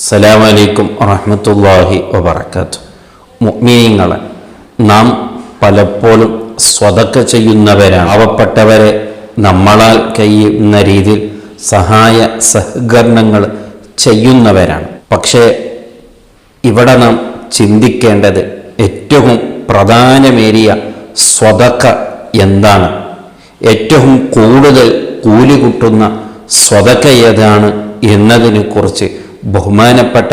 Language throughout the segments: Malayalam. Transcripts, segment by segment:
അസ്സലാമു അലൈക്കും വറഹ്മത്തുള്ളാഹി വബറകാതുഹു. മുഅ്മിനീങ്ങളെ, നാം പലപ്പോഴും സ്വതക്ക ചെയ്യുന്നവരാണ്. പാവപ്പെട്ടവരെ നമ്മളാൽ കഴിയുന്ന രീതിയിൽ സഹായ സഹകരണങ്ങൾ ചെയ്യുന്നവരാണ്. പക്ഷേ ഇവിടെ നാം ചിന്തിക്കേണ്ടത് ഏറ്റവും പ്രധാനമേറിയ സ്വതക്ക എന്താണ്, ഏറ്റവും കൂടുതൽ കൂലി കിട്ടുന്ന സ്വതക്ക ഏതാണ് എന്നതിനെക്കുറിച്ച് ബഹുമാനപ്പെട്ട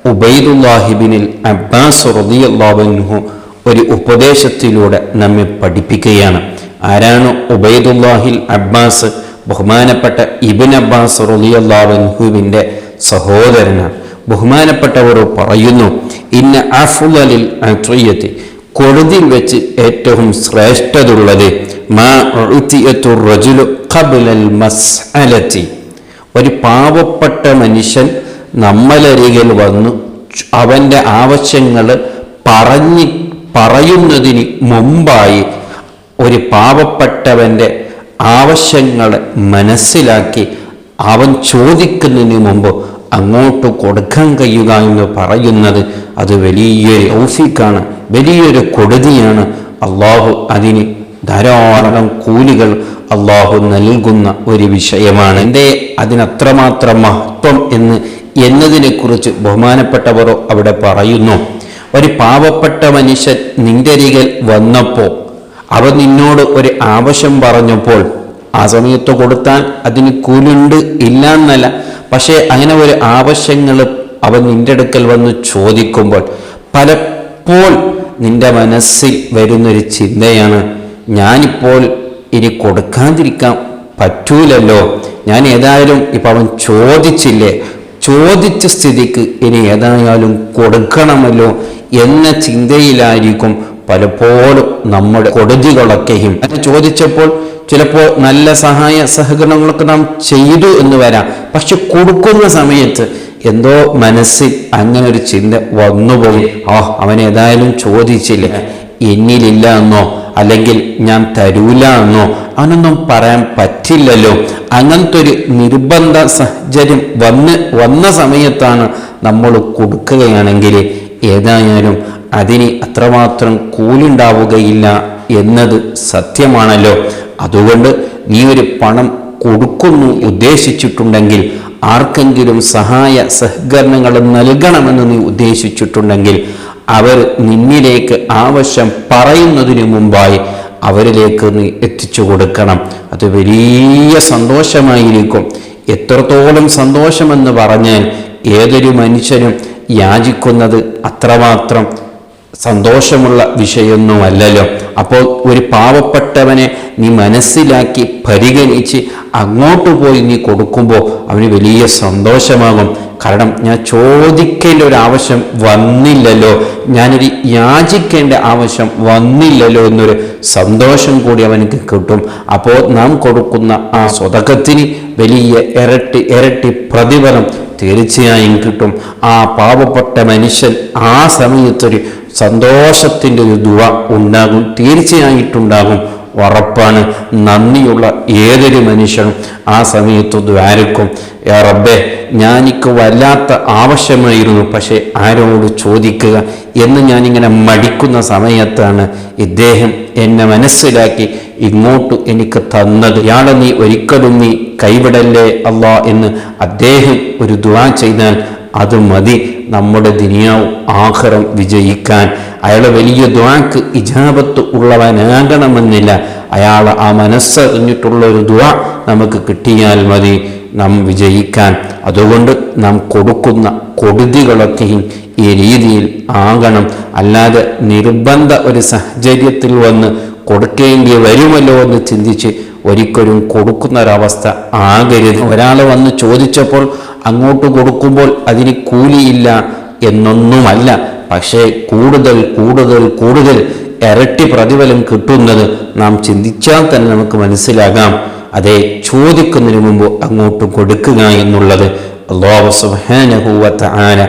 ഉബൈദുല്ലാഹി ഇബ്നുൽ അബ്ബാസ് റളിയല്ലാഹു അൻഹു ഒരു ഉപദേശത്തിലൂടെ നമ്മെ പഠിപ്പിക്കുകയാണ്. ആരാണ് ഉബൈദുല്ലാഹിൽ അബ്ബാസ്? ബഹുമാനപ്പെട്ട ഇബ്നു അബ്ബാസ് റളിയല്ലാഹു അൻഹുവിൻ്റെ സഹോദരനാണ്. ബഹുമാനപ്പെട്ടവർ പറയുന്നു, ഇന്ന അഫ്ളലിൽ അത്വയത്തി, കൊടുതിൽ വെച്ച് ഏറ്റവും ശ്രേഷ്ഠതുള്ളത് മാ ഉതിയതു റജുലു ഖബ്ലൽ മസ്അലതി, ഒരു പാവപ്പെട്ട മനുഷ്യൻ നമ്മളരികിൽ വന്നു അവൻ്റെ ആവശ്യങ്ങൾ പറയുന്നതിന് മുമ്പായി ഒരു പാവപ്പെട്ടവൻ്റെ ആവശ്യങ്ങൾ മനസ്സിലാക്കി അവൻ ചോദിക്കുന്നതിന് മുമ്പ് അങ്ങോട്ട് കൊടുക്കാൻ കഴിയുക എന്ന് പറയുന്നത് അത് വലിയൊരു ഔഫീഖാണ്, വലിയൊരു കൊടുതിയാണ്. അള്ളാഹു അതിന് ധാരാളം കൂലികൾ അള്ളാഹു നൽകുന്ന ഒരു വിഷയമാണ്. എന്തേ അതിനത്രമാത്രം മഹത്വം എന്നതിനെക്കുറിച്ച് ബഹുമാനപ്പെട്ടവർ അവിടെ പറയുന്നു. ഒരു പാവപ്പെട്ട മനുഷ്യൻ നിന്റെ അരികിൽ വന്നപ്പോൾ അവൻ നിന്നോട് ഒരു ആവശ്യം പറഞ്ഞപ്പോൾ ആ സമയത്ത് കൊടുത്താൽ അതിന് കൂലുണ്ട്, ഇല്ല എന്നല്ല. പക്ഷേ അങ്ങനെ ഒരു ആവശ്യങ്ങൾ അവൻ നിന്റെ അടുക്കൽ വന്ന് ചോദിക്കുമ്പോൾ പലപ്പോൾ നിന്റെ മനസ്സിൽ വരുന്നൊരു ചിന്തയാണ്, ഞാനിപ്പോൾ ഇനി കൊടുക്കാതിരിക്കാൻ പറ്റൂലല്ലോ, ഞാൻ ഏതായാലും ഇപ്പം അവൻ ചോദിച്ചില്ലേ, ചോദിച്ച സ്ഥിതിക്ക് ഇനി ഏതായാലും കൊടുക്കണമല്ലോ എന്ന ചിന്തയിലായിരിക്കും പലപ്പോഴും നമ്മുടെ കൊടുതികളൊക്കെയും. ചോദിച്ചപ്പോൾ ചിലപ്പോൾ നല്ല സഹായ സഹകരണങ്ങളൊക്കെ നാം ചെയ്തു എന്ന് വരാം, പക്ഷെ കൊടുക്കുന്ന സമയത്ത് എന്തോ മനസ്സിൽ അങ്ങനെ ഒരു ചിന്ത വന്നുപോയി, അവൻ ഏതായാലും ചോദിച്ചില്ല, എന്നിലില്ല എന്നോ അല്ലെങ്കിൽ ഞാൻ തരൂല എന്നോ അവനൊന്നും പറയാൻ പറ്റില്ലല്ലോ. അങ്ങനത്തെ ഒരു നിർബന്ധ സാഹചര്യം വന്ന സമയത്താണ് നമ്മൾ കൊടുക്കുകയാണെങ്കിൽ ഏതായാലും അതിന് അത്രമാത്രം കൂലുണ്ടാവുകയില്ല എന്നത് സത്യമാണല്ലോ. അതുകൊണ്ട് നീ ഒരു പണം കൊടുക്കുന്നു ഉദ്ദേശിച്ചിട്ടുണ്ടെങ്കിൽ, ആർക്കെങ്കിലും സഹായ സഹകരണങ്ങൾ നൽകണമെന്ന് നീ ഉദ്ദേശിച്ചിട്ടുണ്ടെങ്കിൽ അവർ നിന്നിലേക്ക് ആവശ്യം പറയുന്നതിന് മുമ്പായി അവരിലേക്ക് നീ എത്തിച്ചു കൊടുക്കണം. അത് വലിയ സന്തോഷമായിരിക്കും. എത്രത്തോളം സന്തോഷമെന്ന് പറഞ്ഞാൽ ഏതൊരു മനുഷ്യനും യാചിക്കുന്നത് അത്രമാത്രം സന്തോഷമുള്ള വിഷയമൊന്നുമല്ലല്ലോ. അപ്പോൾ ഒരു പാവപ്പെട്ടവനെ നീ മനസ്സിലാക്കി പരിഗണിച്ച് അങ്ങോട്ട് പോയി നീ കൊടുക്കുമ്പോൾ അവന് വലിയ സന്തോഷമാകും. കാരണം ഞാൻ ചോദിക്കേണ്ട ഒരു ആവശ്യം വന്നില്ലല്ലോ, ഞാനൊരു യാചിക്കേണ്ട ആവശ്യം വന്നില്ലല്ലോ എന്നൊരു സന്തോഷം കൂടി അവനക്ക് കിട്ടും. അപ്പോൾ നാം കൊടുക്കുന്ന ആ സ്വതക്കത്തിന് വലിയ ഇരട്ടി പ്രതിഫലം തീർച്ചയായും കിട്ടും. ആ പാവപ്പെട്ട മനുഷ്യൻ ആ സമയത്തൊരു സന്തോഷത്തിൻ്റെ ഒരു ദുആ ഉണ്ടാകും, തീർച്ചയായിട്ടുണ്ടാകും, ഉറപ്പാണ്. നന്ദിയുള്ള ഏതൊരു മനുഷ്യനും ആ സമയത്ത് ദ്വാരക്കും, യാ റബ്ബേ, ഞാനിക്ക് വല്ലാത്ത ആവശ്യമായിരുന്നു, പക്ഷെ ആരോട് ചോദിക്കുക എന്ന് ഞാനിങ്ങനെ മടിക്കുന്ന സമയത്താണ് ഇദ്ദേഹം എന്നെ മനസ്സിലാക്കി ഇങ്ങോട്ട് എനിക്ക് തന്നത്. ഇയാളെ നീ ഒരിക്കലും നീ കൈവിടല്ലേ അല്ലാ എന്ന് അദ്ദേഹം ഒരു ദുആ ചെയ്താൽ അത് മതി നമ്മുടെ ദുനിയാവും ആഖിറം വിജയിക്കാൻ. അയാൾ വലിയ ദുആക്ക് ഇജാബത്ത് ഉള്ളവനാകണമെന്നില്ല, അയാൾ ആ മനസ്സറിഞ്ഞിട്ടുള്ള ഒരു ദുആ നമുക്ക് കിട്ടിയാൽ മതി നാം വിജയിക്കാൻ. അതുകൊണ്ട് നാം കൊടുക്കുന്ന കൊടുതികളൊക്കെയും ഈ രീതിയിൽ ആകണം. അല്ലാതെ നിർബന്ധ ഒരു സാഹചര്യത്തിൽ വന്ന് കൊടുക്കേണ്ടി വരുമല്ലോ എന്ന് ചിന്തിച്ച് ഒരിക്കലും കൊടുക്കുന്നൊരവസ്ഥ ആകരുത്. ഒരാൾ വന്ന് ചോദിച്ചപ്പോൾ അങ്ങോട്ട് കൊടുക്കുമ്പോൾ അതിന് കൂലിയില്ല എന്നൊന്നുമല്ല, പക്ഷേ കൂടുതൽ കൂടുതൽ കൂടുതൽ ഇരട്ടി പ്രതിഫലം കിട്ടുന്നത് നാം ചിന്തിച്ചാൽ തന്നെ നമുക്ക് മനസ്സിലാകാം. അതേ, ചോദിക്കുന്നതിന് മുമ്പ് അങ്ങോട്ട് കൊടുക്കുക എന്നുള്ളത്. അല്ലാഹു സുബ്ഹാനഹു വ തആല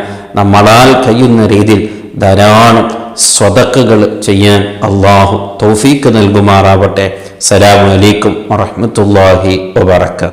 നമ്മളാൽ കഴിയുന്ന രീതിയിൽ ധാരാളം സ്വതക്കകൾ ചെയ്യാൻ അള്ളാഹു തൗഫീഖ് നൽകുമാറാവട്ടെ. അസ്സലാമു അലൈക്കും വറഹ്മത്തുള്ളാഹി വബറകാതുഹു.